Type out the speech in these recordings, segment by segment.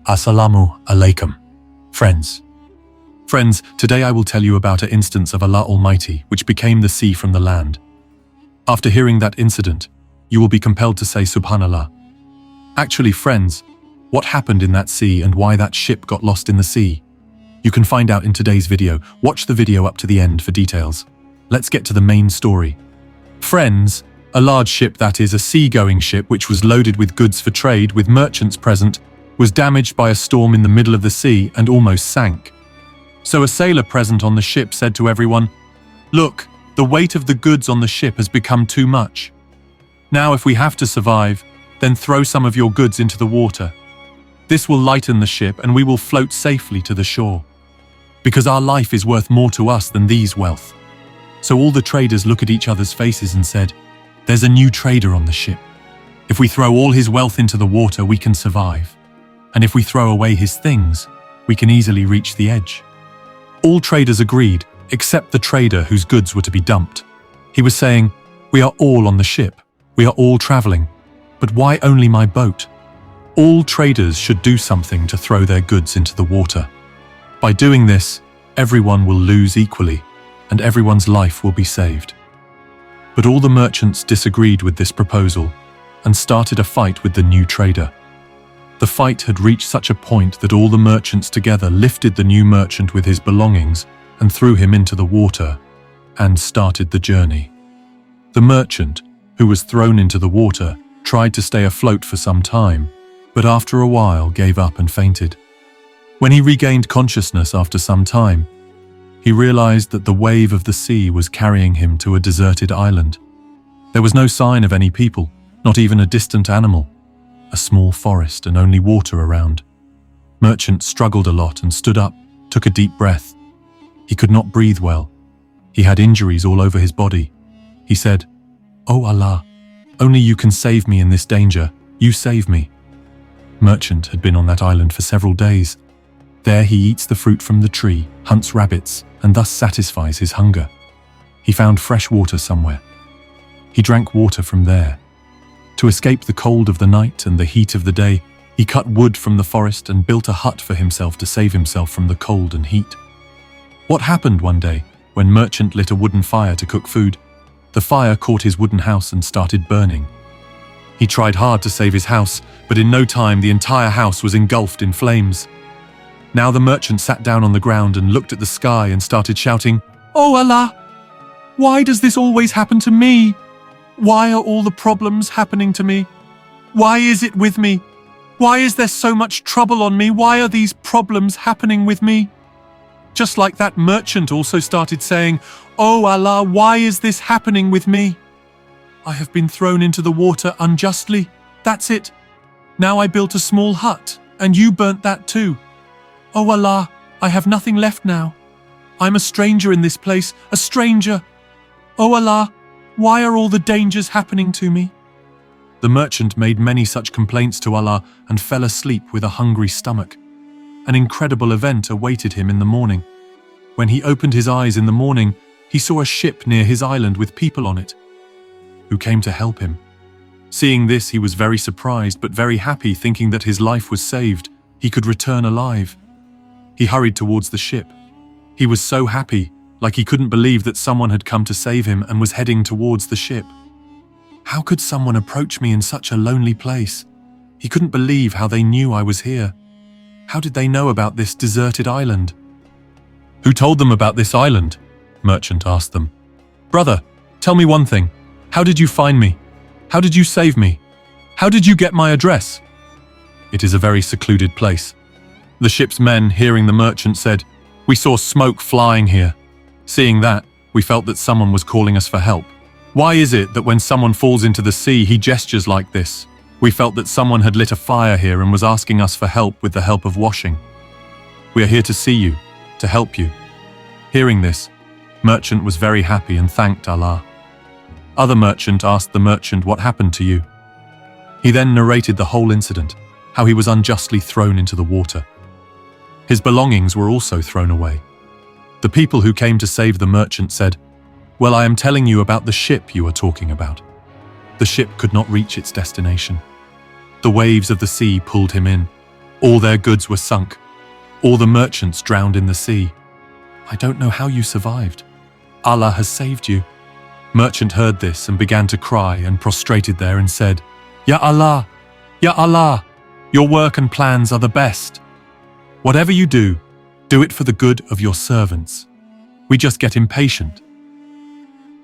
Assalamu alaikum. Friends, today I will tell you about an instance of Allah Almighty which became the sea from the land. After hearing that incident, you will be compelled to say Subhanallah. Actually, friends, what happened in that sea and why that ship got lost in the sea? You can find out in today's video. Watch the video up to the end for details. Let's get to the main story. Friends, a large ship, that is a sea-going ship which was loaded with goods for trade with merchants present, was damaged by a storm in the middle of the sea and almost sank. So a sailor present on the ship said to everyone, "Look, the weight of the goods on the ship has become too much. Now if we have to survive, then throw some of your goods into the water. This will lighten the ship and we will float safely to the shore. Because our life is worth more to us than these wealth." So all the traders look at each other's faces and said, "There's a new trader on the ship. If we throw all his wealth into the water, we can survive. And if we throw away his things, we can easily reach the edge." All traders agreed, except the trader whose goods were to be dumped. He was saying, "We are all on the ship. We are all traveling. But why only my boat? All traders should do something to throw their goods into the water. By doing this, everyone will lose equally, and everyone's life will be saved." But all the merchants disagreed with this proposal and started a fight with the new trader. The fight had reached such a point that all the merchants together lifted the new merchant with his belongings and threw him into the water and started the journey. The merchant, who was thrown into the water, tried to stay afloat for some time, but after a while gave up and fainted. When he regained consciousness after some time, he realized that the wave of the sea was carrying him to a deserted island. There was no sign of any people, not even a distant animal. A small forest and only water around. Merchant struggled a lot and stood up, took a deep breath. He could not breathe well. He had injuries all over his body. He said, "Oh Allah, only you can save me in this danger. You save me." Merchant had been on that island for several days. There he eats the fruit from the tree, hunts rabbits, and thus satisfies his hunger. He found fresh water somewhere. He drank water from there. To escape the cold of the night and the heat of the day, he cut wood from the forest and built a hut for himself to save himself from the cold and heat. What happened one day, when Merchant lit a wooden fire to cook food, the fire caught his wooden house and started burning. He tried hard to save his house, but in no time the entire house was engulfed in flames. Now the merchant sat down on the ground and looked at the sky and started shouting, "Oh Allah, why does this always happen to me? Why are all the problems happening to me? Why is it with me? Why is there so much trouble on me? Why are these problems happening with me?" Just like that, merchant also started saying, "Oh Allah, why is this happening with me? I have been thrown into the water unjustly. That's it. Now I built a small hut, and you burnt that too. Oh Allah, I have nothing left now. I'm a stranger in this place, a stranger. Oh Allah, why are all the dangers happening to me?" The merchant made many such complaints to Allah and fell asleep with a hungry stomach. An incredible event awaited him in the morning. When he opened his eyes in the morning, he saw a ship near his island with people on it, who came to help him. Seeing this, he was very surprised but very happy, thinking that his life was saved. He could return alive. He hurried towards the ship. He was so happy, like he couldn't believe that someone had come to save him and was heading towards the ship. How could someone approach me in such a lonely place? He couldn't believe how they knew I was here. How did they know about this deserted island? "Who told them about this island?" Merchant asked them. "Brother, tell me one thing. How did you find me? How did you save me? How did you get my address?" "It is a very secluded place." The ship's men, hearing the merchant, said, "We saw smoke flying here. Seeing that, we felt that someone was calling us for help. Why is it that when someone falls into the sea, he gestures like this? We felt that someone had lit a fire here and was asking us for help with the help of washing. We are here to see you, to help you." Hearing this, merchant was very happy and thanked Allah. Other merchant asked the merchant what happened to you. He then narrated the whole incident, how he was unjustly thrown into the water. His belongings were also thrown away. The people who came to save the merchant said, "Well, I am telling you about the ship you are talking about. The ship could not reach its destination. The waves of the sea pulled him in. All their goods were sunk. All the merchants drowned in the sea. I don't know how you survived. Allah has saved you. Merchant heard this and began to cry and prostrated there and said, Ya Allah, Ya Allah, your work and plans are the best. Whatever you do it for the good of your servants. We just get impatient.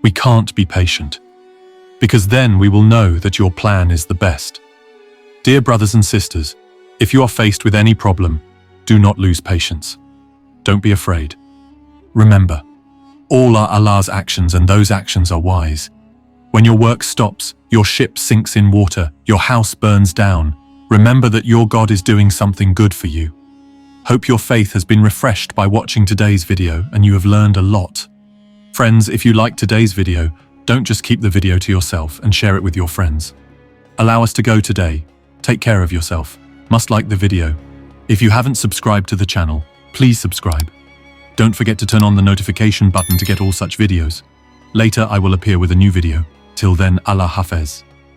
We can't be patient, because then we will know that your plan is the best. Dear brothers and sisters, if you are faced with any problem, do not lose patience. Don't be afraid. Remember, all are Allah's actions and those actions are wise. When your work stops, your ship sinks in water, your house burns down, remember that your God is doing something good for you. Hope your faith has been refreshed by watching today's video and you have learned a lot. Friends, if you liked today's video, don't just keep the video to yourself and share it with your friends. Allow us to go today. Take care of yourself. Must like the video. If you haven't subscribed to the channel, please subscribe. Don't forget to turn on the notification button to get all such videos. Later I will appear with a new video. Till then, Allah Hafez.